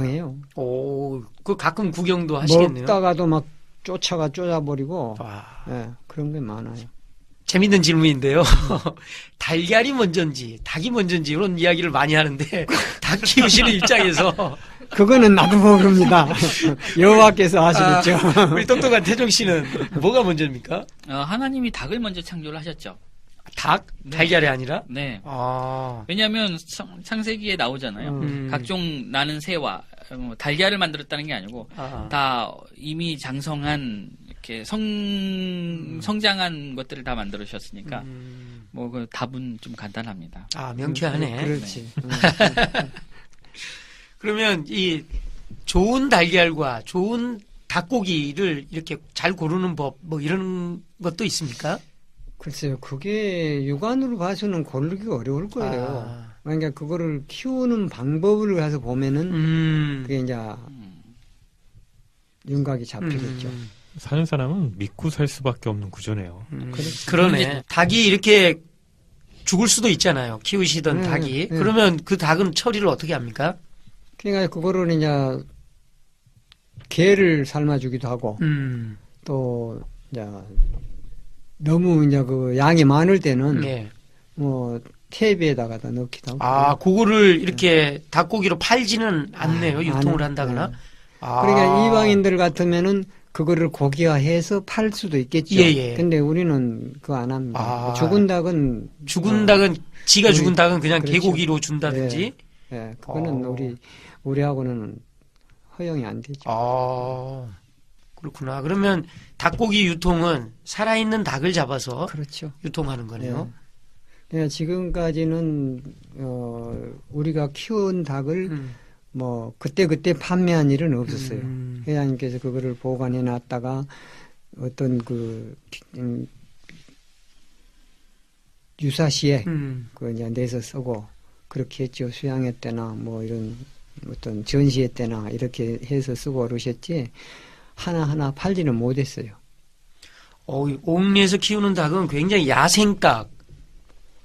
굉장해요. 오, 그 가끔 구경도 하시겠네요. 먹다가도 막 쫓아버리고, 와. 예, 그런 게 많아요. 재밌는 질문인데요. 달걀이 먼저인지 닭이 먼저인지 이런 이야기를 많이 하는데 닭 키우시는 입장에서 그거는 나도 모릅니다. 여호와께서 하시겠죠. 우리 똑똑한 태종 씨는 뭐가 먼저입니까? 하나님이 닭을 먼저 창조를 하셨죠. 닭? 네. 달걀이 아니라? 네. 아. 왜냐하면 창세기에 나오잖아요. 각종 나는 새와 달걀을 만들었다는 게 아니고 다 이미 장성한 이렇게 성장한 것들을 다 만들으셨으니까 뭐 그 답은 좀 간단합니다. 아, 명쾌하네. 그렇지. 그러면 이 좋은 달걀과 좋은 닭고기를 이렇게 잘 고르는 법 뭐 이런 것도 있습니까? 글쎄요, 그게 육안으로 봐서는 고르기가 어려울 거예요. 아. 그러니까 그거를 키우는 방법을 가서 보면은 그게 이제 윤곽이 잡히겠죠. 사는 사람은 믿고 살 수밖에 없는 구조네요. 그러네. 닭이 이렇게 죽을 수도 있잖아요. 키우시던 닭이. 그러면 그 닭은 처리를 어떻게 합니까? 그러니까 그거를 이제 게를 삶아주기도 하고 또 이제 너무 이제 그 양이 많을 때는 네. 뭐 테이프에다가 넣기도 하고. 아, 그거를 이렇게 닭고기로 팔지는 않네요. 유통을 한다거나. 네. 아. 그러니까 이방인들 같으면은 그거를 고기화해서 팔 수도 있겠죠. 예. 근데 우리는 그거 안 합니다. 아. 죽은 닭은 지가 죽은 닭은 그냥 그렇죠. 개고기로 준다든지. 예, 그거는 우리하고는 허용이 안 되죠. 아, 그렇구나. 그러면 닭고기 유통은 살아있는 닭을 잡아서 그렇죠. 유통하는 거네요. 그러니까 지금까지는 우리가 키운 닭을 뭐 그때 판매한 일은 없었어요. 회장님께서 그거를 보관해 놨다가 어떤 그 유사시에 그 이제 내서 쓰고 그렇게 했죠. 수양회 때나 뭐 이런 어떤 전시회 때나 이렇게 해서 쓰고 그러셨지 하나하나 팔지는 못했어요. 옥리에서 키우는 닭은 굉장히 야생닭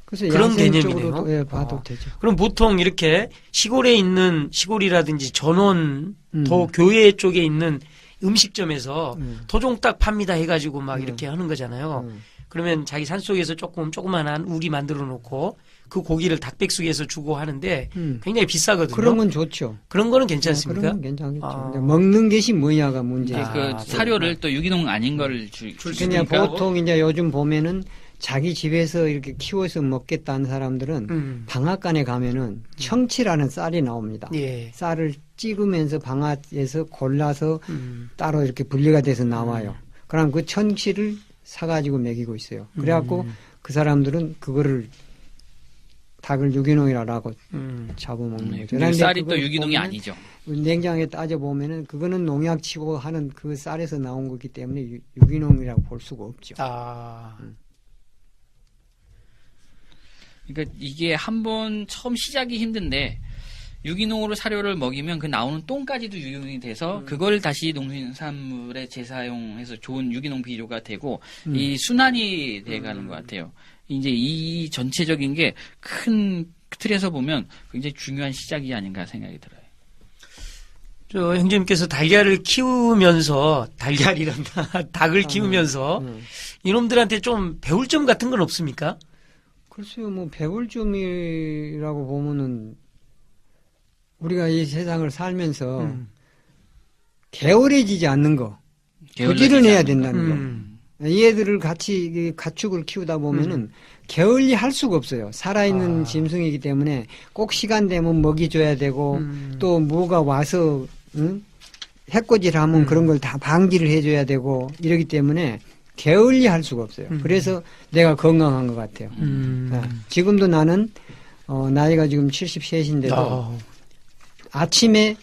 그래서 그런 개념이네요. 예, 봐도 되죠. 그럼 보통 이렇게 시골에 있는 시골이라든지 전원 더 교외 쪽에 있는 음식점에서 토종닭 팝니다 해가지고 막 이렇게 하는 거잖아요. 그러면 자기 산속에서 조그만한 우리 만들어 놓고 그 고기를 닭백숙에서 주고 하는데 굉장히 비싸거든요. 그런 건 좋죠. 그런 거는 괜찮습니까? 그런 건 괜찮겠죠. 먹는 것이 뭐냐가 문제예요. 그 사료를 또 유기농 아닌 걸 줄 수 그냥 있으니까. 보통 이제 요즘 보면은 자기 집에서 이렇게 키워서 먹겠다는 사람들은 방앗간에 가면은 청치라는 쌀이 나옵니다. 예. 쌀을 찍으면서 방앗에서 골라서 따로 이렇게 분리가 돼서 나와요. 그럼 그 청치를 사가지고 먹이고 있어요. 그래갖고 그 사람들은 그거를 닭을 유기농이라고 잡아먹는 거죠. 근데 쌀이 또 유기농이 아니죠. 냉장에 따져보면은 그거는 농약치고 하는 그 쌀에서 나온 거기 때문에 유기농이라고 볼 수가 없죠. 그러니까 이게 한번 처음 시작이 힘든데 유기농으로 사료를 먹이면 그 나오는 똥까지도 유기농이 돼서 그걸 다시 농산물에 재사용해서 좋은 유기농 비료가 되고 이 순환이 돼가는 것 같아요. 이제 이 전체적인 게 큰 틀에서 보면 굉장히 중요한 시작이 아닌가 생각이 들어요. 저 형제님께서 달걀을 키우면서 달걀이란다 닭을 키우면서 이놈들한테 좀 배울 점 같은 건 없습니까? 글쎄요, 뭐 배울 점이라고 보면은 우리가 이 세상을 살면서 게으르지지 않는 거, 부지런해야 된다는 거. 이 애들을 같이 가축을 키우다 보면은 게을리 할 수가 없어요. 살아있는 짐승이기 때문에 꼭 시간 되면 먹이 줘야 되고 또 뭐가 와서 해코지를 하면 그런 걸 다 방지를 해줘야 되고 이러기 때문에 게을리 할 수가 없어요. 그래서 내가 건강한 것 같아요. 지금도 나는 나이가 지금 73인데도 아침에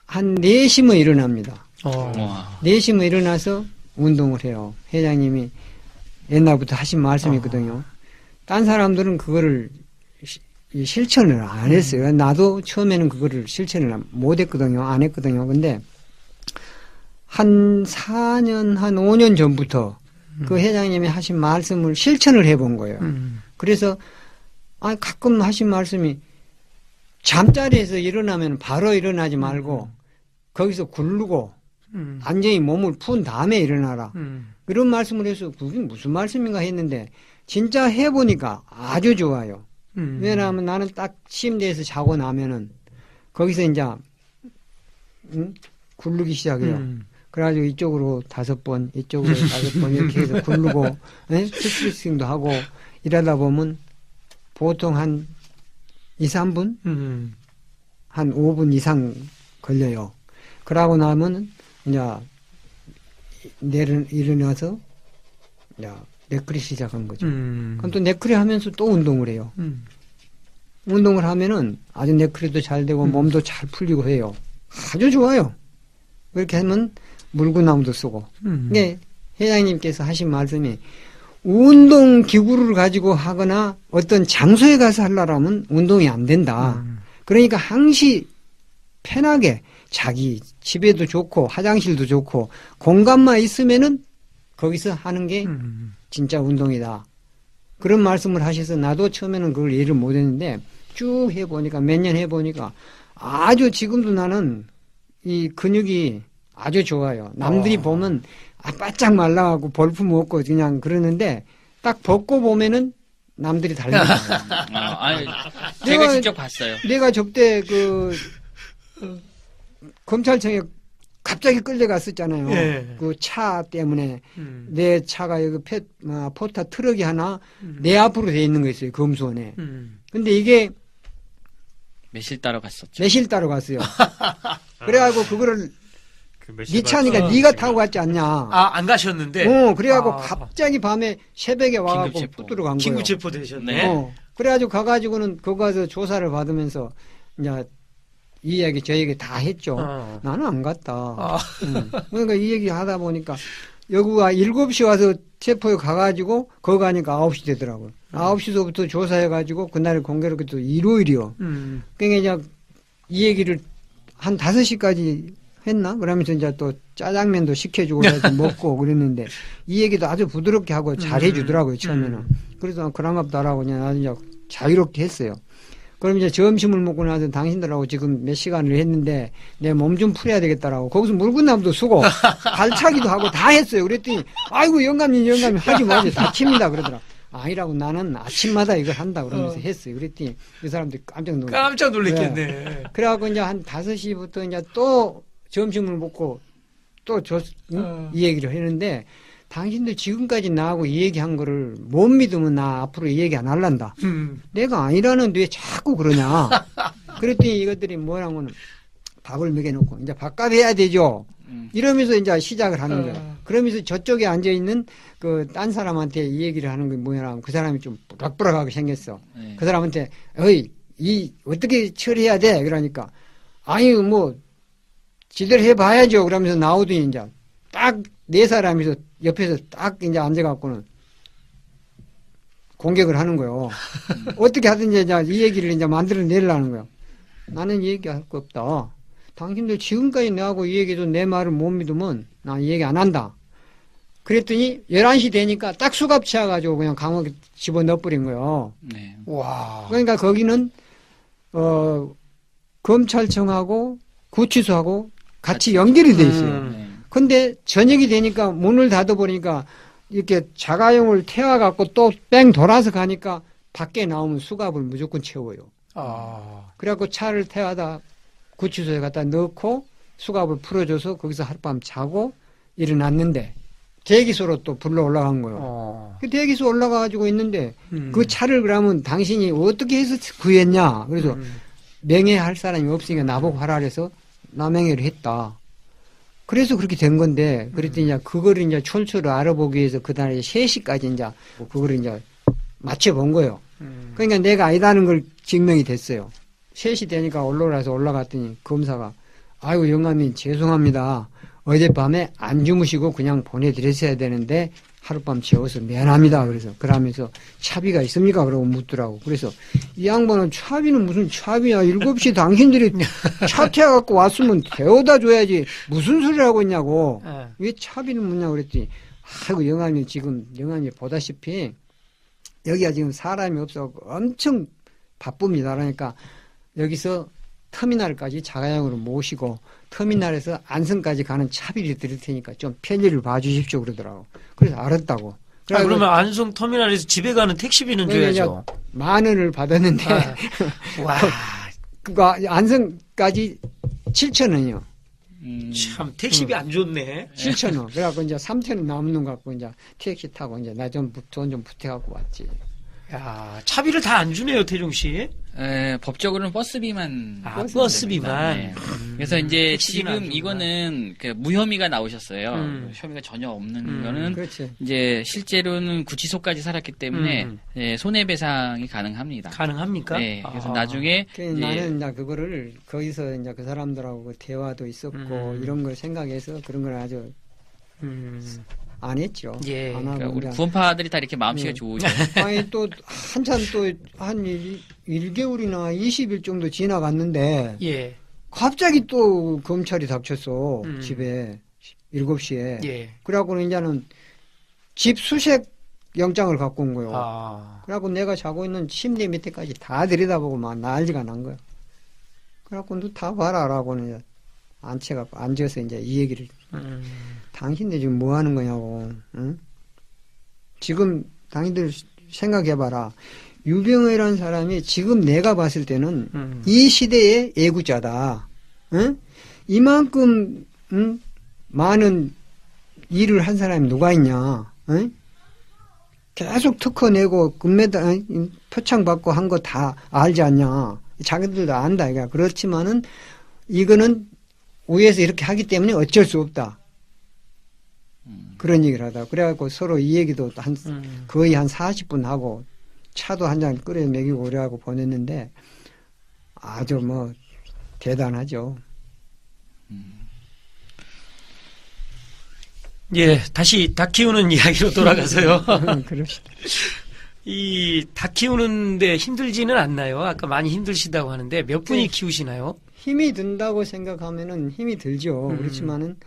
한 4시면 일어납니다. 4시면 일어나서 운동을 해요. 회장님이 옛날부터 하신 말씀이 있거든요. 딴 사람들은 그거를 실천을 안 했어요. 나도 처음에는 그거를 실천을 못 했거든요. 안 했거든요. 근데 한 4년, 한 5년 전부터 그 회장님이 하신 말씀을 실천을 해본 거예요. 그래서 가끔 하신 말씀이 잠자리에서 일어나면 바로 일어나지 말고 거기서 굴르고 안전히 몸을 푼 다음에 일어나라. 그런 말씀을 해서 그게 무슨 말씀인가 했는데 진짜 해보니까 아주 좋아요. 왜냐하면 나는 딱 침대에서 자고 나면은 거기서 이제 굴르기 시작해요. 그래가지고 이쪽으로 5번, 이쪽으로 5번 이렇게 해서 굴르고 스트레칭도 하고 이러다 보면 보통 한 2, 3분? 한 5분 이상 걸려요. 그러고 나면 이제 일어나서 이제 네크리 시작한 거죠. 그럼 또 네크리 하면서 또 운동을 해요. 운동을 하면은 아주 네크리도 잘 되고 몸도 잘 풀리고 해요. 아주 좋아요. 그렇게 하면 물구나무도 쓰고. 근데 회장님께서 하신 말씀이 운동 기구를 가지고 하거나 어떤 장소에 가서 하려면 운동이 안 된다. 그러니까 항시 편하게 자기 집에도 좋고 화장실도 좋고 공간만 있으면은 거기서 하는 게 진짜 운동이다. 그런 말씀을 하셔서 나도 처음에는 그걸 이해를 못했는데 쭉 해보니까 몇 년 해보니까 아주 지금도 나는 이 근육이 아주 좋아요. 남들이 보면 바짝 말라가고 볼품 없고 그냥 그러는데 딱 벗고 보면은 남들이 달라요. 제가 직접 봤어요. 내가 저때 검찰청에 갑자기 끌려갔었잖아요. 예. 그 차 때문에 내 차가 여기 포타 트럭이 하나 내 앞으로 돼 있는 거 있어요. 검수원에. 근데 이게 매실 따러 갔었죠. 매실 따러 갔어요. 그래가지고 그거를 네 차니까 네가 타고 갔지 않냐. 안 가셨는데? 그래가지고 갑자기 밤에 새벽에 와갖고 붙들어 간 거예요. 긴급 체포되셨네. 그래가지고 가가지고는 거기 가서 조사를 받으면서 이제 이 얘기 저 얘기 다 했죠. 나는 안 갔다. 그러니까 이 얘기 하다 보니까 여기가 7시 와서 체포에 가가지고 거기 가니까 9시 되더라고요. 9시서부터 조사해가지고 그날에 공개를 또 일요일이요. 그러니까 이제 이 얘기를 한 5시까지 했나? 그러면서 이제 또 짜장면도 시켜주고 해서 먹고 그랬는데 이 얘기도 아주 부드럽게 하고 잘 해주더라고요, 처음에는. 그래서 그런갑다라고 그냥 아주 이제 자유롭게 했어요. 그럼 이제 점심을 먹고 나서 당신들하고 지금 몇 시간을 했는데 내 몸 좀 풀어야 되겠다라고 거기서 물구나무도 쓰고 발차기도 하고 다 했어요. 그랬더니 아이고 영감님 하지 마세요. 다칩니다 그러더라. 아니라고 나는 아침마다 이걸 한다 그러면서 했어요. 그랬더니 그 사람들이 깜짝 놀랐겠네. 네. 그래갖고 이제 한 5시부터 이제 또 점심을 먹고 또 이 얘기를 했는데 당신들 지금까지 나하고 이 얘기한 거를 못 믿으면 나 앞으로 이 얘기 안 할란다. 내가 아니라는데 왜 자꾸 그러냐. 그랬더니 이것들이 뭐라고는 밥을 먹여놓고 이제 밥값 해야 되죠. 이러면서 이제 시작을 하는 거예요. 그러면서 저쪽에 앉아있는 그 딴 사람한테 이 얘기를 하는 게 뭐냐면 그 사람이 좀 부락부락하게 생겼어. 그 사람한테 어떻게 처리해야 돼? 그러니까 아니 뭐 지들 해봐야죠. 그러면서 나오더니 이제 딱 4사람이서 옆에서 딱 이제 앉아갖고는 공격을 하는 거예요. 어떻게 하든지 이제 이 얘기를 이제 만들어내려는 거예요. 나는 이 얘기 할 거 없다. 당신들 지금까지 내하고 이 얘기도 내 말을 못 믿으면 나 이 얘기 안 한다. 그랬더니 11시 되니까 딱 수갑 채워가지고 그냥 감옥에 집어넣어버린 거예요. 네. 와. 그러니까 거기는, 검찰청하고 구치소하고 같이 연결이 돼 있어요. 근데 저녁이 되니까 문을 닫아버리니까 이렇게 자가용을 태워갖고 또 뺑 돌아서 가니까 밖에 나오면 수갑을 무조건 채워요. 그래갖고 차를 태워다 구치소에 갖다 넣고 수갑을 풀어줘서 거기서 하룻밤 자고 일어났는데 대기소로 또 불러 올라간 거예요. 그 대기소 올라가가지고 있는데 그 차를 그러면 당신이 어떻게 해서 구했냐. 그래서 명예할 사람이 없으니까 나보고 하라 그래서 남행해를 했다. 그래서 그렇게 된 건데, 그랬더니 이제 그거를 이제 출처를 알아보기 위해서 그날 3시까지 이제 그거를 이제 맞춰본 거예요. 그러니까 내가 아니다는 걸 증명이 됐어요. 3시 되니까 올라갔더니 검사가, 아이고, 영감님, 죄송합니다. 어젯밤에 안 주무시고 그냥 보내드렸어야 되는데 하룻밤 재워서 미안합니다. 그러면서 차비가 있습니까? 그러고 묻더라고. 그래서 이 양반은 차비는 무슨 차비야. 7시 당신들이 차 태워갖고 왔으면 태워다 줘야지. 무슨 소리를 하고 있냐고. 왜 차비는 묻냐고 그랬더니 아이고 영감님 지금 영감님 보다시피 여기가 지금 사람이 없어 엄청 바쁩니다. 그러니까 여기서 터미널까지 자가용으로 모시고 터미널에서 안성까지 가는 차비를 드릴 테니까 좀 편리를 봐주십시오 그러더라고. 그래서 알았다고. 그러면 안성 터미널에서 집에 가는 택시비는 줘야죠. 10,000원을 받았는데 와, 그거 안성까지 7,000원이요. 참 택시비 안 좋네. 7,000원. 그래갖고 이제 3,000원 남는 거 갖고 이제 택시 타고 이제 나 좀 돈 좀 보태갖고 왔지. 야, 차비를 다 안 주네요, 태종 씨. 법적으로는 버스비만. 버스비만. 네. 그래서 이제 택시비는 안 지금 주구나. 이거는 그 무혐의가 나오셨어요. 혐의가 전혀 없는 거는 그렇지. 이제 실제로는 구치소까지 살았기 때문에 손해배상이 가능합니까? 가능합니까? 네. 그래서 아. 나중에 나는 이제 그거를 거기서 이제 그 사람들하고 대화도 있었고 이런 걸 생각해서 그런 걸 아주 안 했죠. 예. 안 하고 그러니까 우리 그냥. 구원파들이 다 이렇게 마음씨가 좋으죠. 아니 또 한참 또 한 1개월이나 20일 정도 지나갔는데 예. 갑자기 또 검찰이 닥쳤어. 음. 집에 7시에. 예. 그래갖고는 이제는 집 수색 영장을 갖고 온 거요. 아. 그래갖고 내가 자고 있는 침대 밑에까지 다 들여다보고 막 난리가 난 거야. 그래갖고 너 다 봐라라고는 이제 앉혀갖고 앉아서 이제 이 얘기를 당신들 지금 뭐 하는 거냐고. 응? 지금 당신들 생각해봐라. 유병회라는 사람이 지금 내가 봤을 때는 이 시대의 애구자다. 응? 이만큼 많은 일을 한 사람이 누가 있냐. 응? 계속 특허 내고 금메달 표창 받고 한 거 다 알지 않냐. 자기들도 안다. 이거. 그렇지만은 이거는 위에서 이렇게 하기 때문에 어쩔 수 없다. 그런 얘기를 하다. 그래갖고 서로 이 얘기도 거의 한 40분 하고 차도 한 잔 끓여 먹이고 그래갖고 보냈는데 아주 뭐 대단하죠. 예, 다시 닭 키우는 이야기로 돌아가서요. 그럽시다. 이 닭 키우는데 힘들지는 않나요? 아까 많이 힘드시다고 하는데 몇 분이 키우시나요? 힘이 든다고 생각하면은 힘이 들죠. 그렇지만은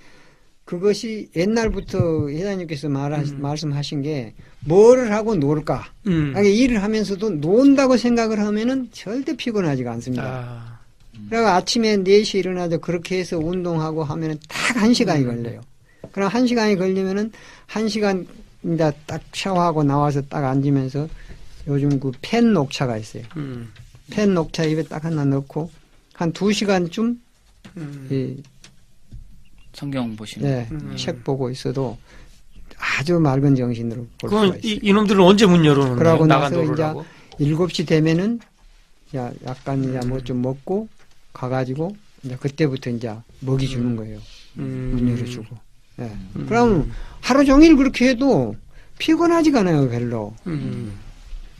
그것이 옛날부터 회장님께서 말씀하신 게 뭐를 하고 놀까. 아니, 일을 하면서도 논다고 생각을 하면은 절대 피곤하지가 않습니다. 아, 그래서 아침에 4시에 일어나서 그렇게 해서 운동하고 하면은 딱 1시간이 걸려요. 그럼 1시간이 걸리면은 1시간 이제 딱 샤워하고 나와서 딱 앉으면서 요즘 그 펜 녹차가 있어요. 펜 녹차 입에 딱 하나 넣고 한 2시간쯤 이 성경 보시는. 네, 책 보고 있어도 아주 맑은 정신으로 볼 수가 그건 있어요. 이놈들은 언제 문 열어놓나요? 그러고 나가 나서 놀으라고? 이제 7시 되면은 약간 이제 뭐 좀 먹고 가가지고 이제 그때부터 이제 먹이 주는 거예요. 문 열어주고. 네. 그럼 하루 종일 그렇게 해도 피곤하지가 않아요, 별로.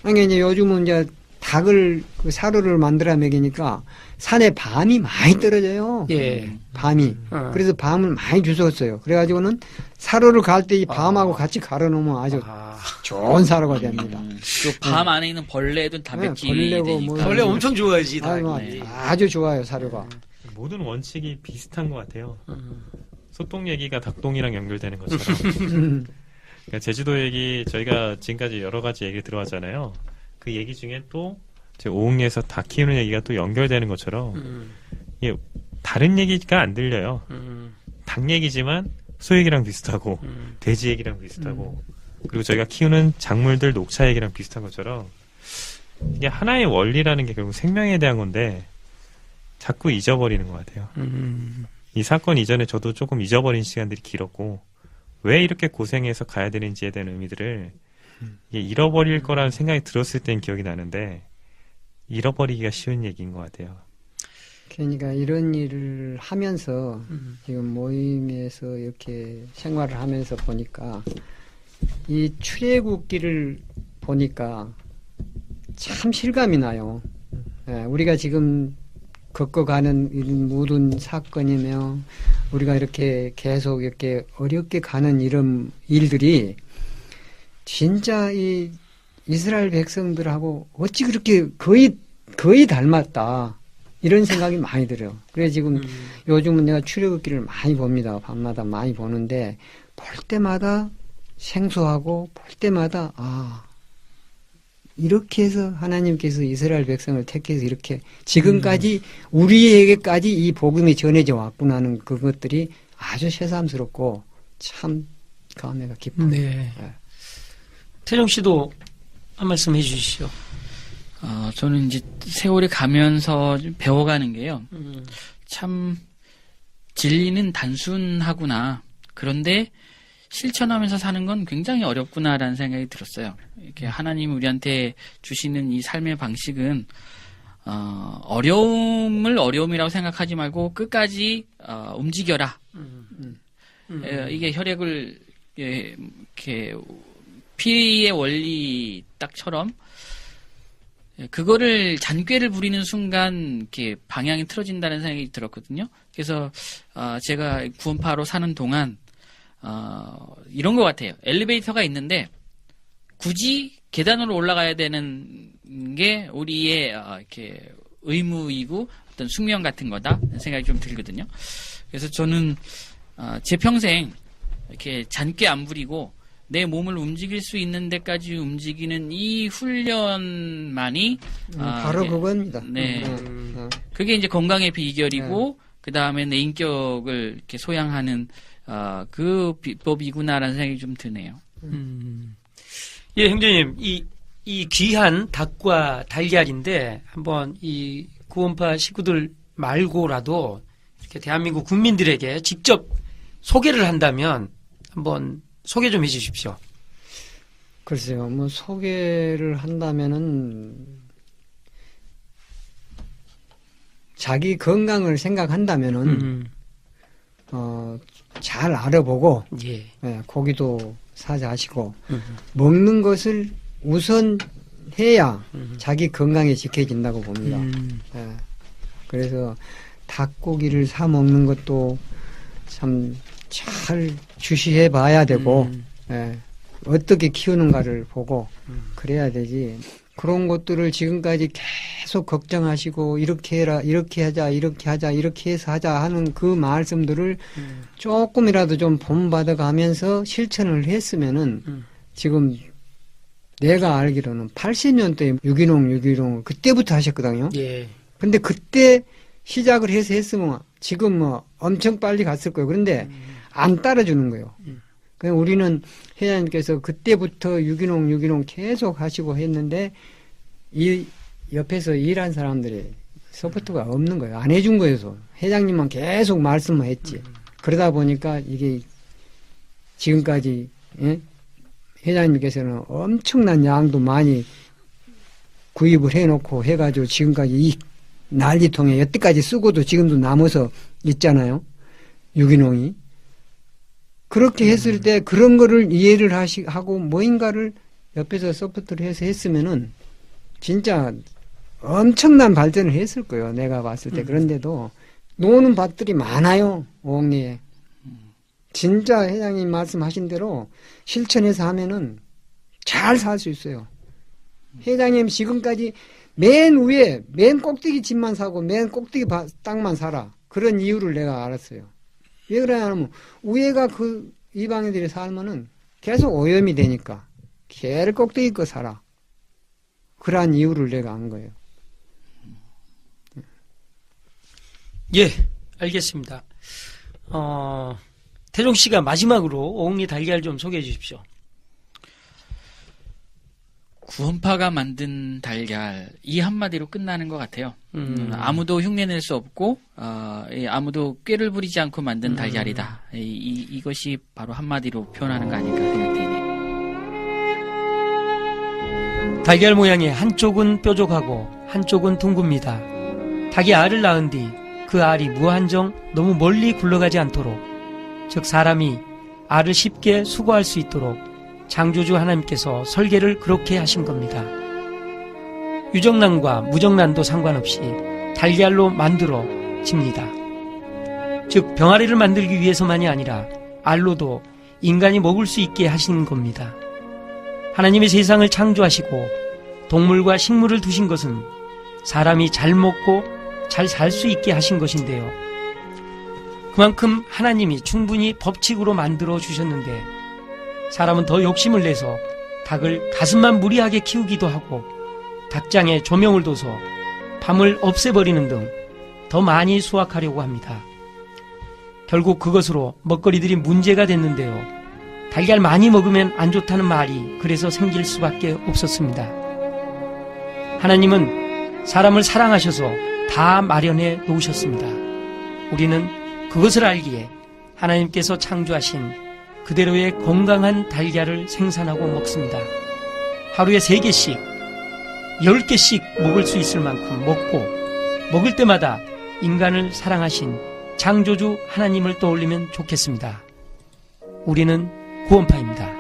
아니, 이제 요즘은 이제 닭을, 그 사료를 만들어 먹이니까 산에 밤이 많이 떨어져요. 예. 밤이. 그래서 밤을 많이 주웠어요. 그래가지고는 사료를 갈 때 이 밤하고 같이 갈아 놓으면 아주 좋은 사료가 됩니다. 그밤 안에 있는 벌레든 다 네, 맺기 벌레고 되니까. 뭐 원래 엄청 좋아하지, 아유, 닭이. 아주 좋아요, 사료가. 모든 원칙이 비슷한 것 같아요. 소똥 얘기가 닭똥이랑 연결되는 것처럼. 그러니까 제주도 얘기 저희가 지금까지 여러 가지 얘기 들어왔잖아요. 그 얘기 중에 또 제 오흥리에서 닭 키우는 얘기가 또 연결되는 것처럼 이게 다른 얘기가 안 들려요. 닭 얘기지만 소 얘기랑 비슷하고 돼지 얘기랑 비슷하고 그리고 저희가 키우는 작물들 녹차 얘기랑 비슷한 것처럼 이게 하나의 원리라는 게 결국 생명에 대한 건데 자꾸 잊어버리는 것 같아요. 이 사건 이전에 저도 조금 잊어버린 시간들이 길었고 왜 이렇게 고생해서 가야 되는지에 대한 의미들을 이게 잃어버릴 거라는 생각이 들었을 땐 기억이 나는데 잃어버리기가 쉬운 얘기인 것 같아요. 그러니까 이런 일을 하면서 지금 모임에서 이렇게 생활을 하면서 보니까 이 출애굽기를 보니까 참 실감이 나요. 예, 우리가 지금 겪어가는 이 모든 사건이며 우리가 이렇게 계속 이렇게 어렵게 가는 이런 일들이 진짜 이 이스라엘 백성들하고 어찌 그렇게 거의 닮았다. 이런 생각이 많이 들어요. 그래서 지금 요즘은 내가 출애굽기를 많이 봅니다. 밤마다 많이 보는데 볼 때마다 생소하고 볼 때마다 이렇게 해서 하나님께서 이스라엘 백성을 택해서 이렇게 지금까지 우리에게까지 이 복음이 전해져 왔구나 하는 그것들이 아주 새삼스럽고 참 감회가 깊어요. 네. 태종 씨도 한 말씀 해주시죠. 저는 이제 세월이 가면서 배워가는 게요. 참 진리는 단순하구나. 그런데 실천하면서 사는 건 굉장히 어렵구나라는 생각이 들었어요. 이렇게 하나님 우리한테 주시는 이 삶의 방식은 어려움을 어려움이라고 생각하지 말고 끝까지 움직여라. 이게 혈액을 이렇게 피의 원리 딱처럼 그거를 잔꾀를 부리는 순간 이렇게 방향이 틀어진다는 생각이 들었거든요. 그래서 제가 구원파로 사는 동안 이런 것 같아요. 엘리베이터가 있는데 굳이 계단으로 올라가야 되는 게 우리의 이렇게 의무이고 어떤 숙명 같은 거다 생각이 좀 들거든요. 그래서 저는 제 평생 이렇게 잔꾀 안 부리고 내 몸을 움직일 수 있는 데까지 움직이는 이 훈련만이 바로 그겁니다. 네, 그게 이제 건강의 비결이고 그 다음에 내 인격을 이렇게 소양하는 그 비법이구나라는 생각이 좀 드네요. 예, 형제님, 이 귀한 닭과 달걀인데 한번 이 구원파 식구들 말고라도 이렇게 대한민국 국민들에게 직접 소개를 한다면 한번 소개 좀 해주십시오. 글쎄요, 뭐 소개를 한다면은 자기 건강을 생각한다면은 잘 알아보고 예. 고기도 사자하시고 먹는 것을 우선 해야 자기 건강이 지켜진다고 봅니다. 그래서 닭고기를 사 먹는 것도 참 잘 주시해 봐야 되고 어떻게 키우는가를 보고 그래야 되지. 그런 것들을 지금까지 계속 걱정하시고 이렇게 해라, 이렇게 하자, 이렇게 하자, 이렇게 해서 하자 하는 그 말씀들을 조금이라도 좀 본받아 가면서 실천을 했으면은 지금 내가 알기로는 80년대에 유기농을 그때부터 하셨거든요. 예. 근데 그때 시작을 해서 했으면 지금 뭐 엄청 빨리 갔을 거예요. 그런데 안 따라주는 거예요. 그냥 우리는 회장님께서 그때부터 유기농 계속 하시고 했는데 이 옆에서 일한 사람들이 서포트가 없는 거예요. 안 해준 거여서 회장님만 계속 말씀을 했지. 그러다 보니까 이게 지금까지 회장님께서는 엄청난 양도 많이 구입을 해놓고 해가지고 지금까지 이 난리통에 여태까지 쓰고도 지금도 남아서 있잖아요. 유기농이. 그렇게 했을 때 그런 거를 이해를 하고 뭐인가를 옆에서 서포트를 해서 했으면은 진짜 엄청난 발전을 했을 거예요. 내가 봤을 때. 그런데도 노는 밭들이 많아요. 오옥리에. 진짜 회장님 말씀하신 대로 실천해서 하면은 잘 살 수 있어요. 회장님 지금까지 맨 위에 맨 꼭대기 집만 사고 맨 꼭대기 땅만 사라. 그런 이유를 내가 알았어요. 왜 그러냐면 위에가 그 이방인들이 살면은 계속 오염이 되니까 걔를 꼭대기 거 사라. 그러한 이유를 내가 안 거예요. 예, 알겠습니다. 태종 씨가 마지막으로 오옥리 달걀 좀 소개해 주십시오. 구원파가 만든 달걀 이 한마디로 끝나는 것 같아요. 아무도 흉내낼 수 없고 아무도 꾀를 부리지 않고 만든 달걀이다. 이것이 바로 한마디로 표현하는 거 아닐까 생각되네요. 달걀 모양의 한쪽은 뾰족하고 한쪽은 둥굽니다. 닭이 알을 낳은 뒤 그 알이 무한정 너무 멀리 굴러가지 않도록, 즉 사람이 알을 쉽게 수거할 수 있도록 창조주 하나님께서 설계를 그렇게 하신 겁니다. 유정란과 무정란도 상관없이 달걀로 만들어집니다. 즉 병아리를 만들기 위해서만이 아니라 알로도 인간이 먹을 수 있게 하신 겁니다. 하나님의 세상을 창조하시고 동물과 식물을 두신 것은 사람이 잘 먹고 잘 살 수 있게 하신 것인데요. 그만큼 하나님이 충분히 법칙으로 만들어 주셨는데 사람은 더 욕심을 내서 닭을 가슴만 무리하게 키우기도 하고 닭장에 조명을 둬서 밤을 없애버리는 등 더 많이 수확하려고 합니다. 결국 그것으로 먹거리들이 문제가 됐는데요. 달걀 많이 먹으면 안 좋다는 말이 그래서 생길 수밖에 없었습니다. 하나님은 사람을 사랑하셔서 다 마련해 놓으셨습니다. 우리는 그것을 알기에 하나님께서 창조하신 그대로의 건강한 달걀을 생산하고 먹습니다. 하루에 3개씩, 10개씩 먹을 수 있을 만큼 먹고 먹을 때마다 인간을 사랑하신 창조주 하나님을 떠올리면 좋겠습니다. 우리는 구원파입니다.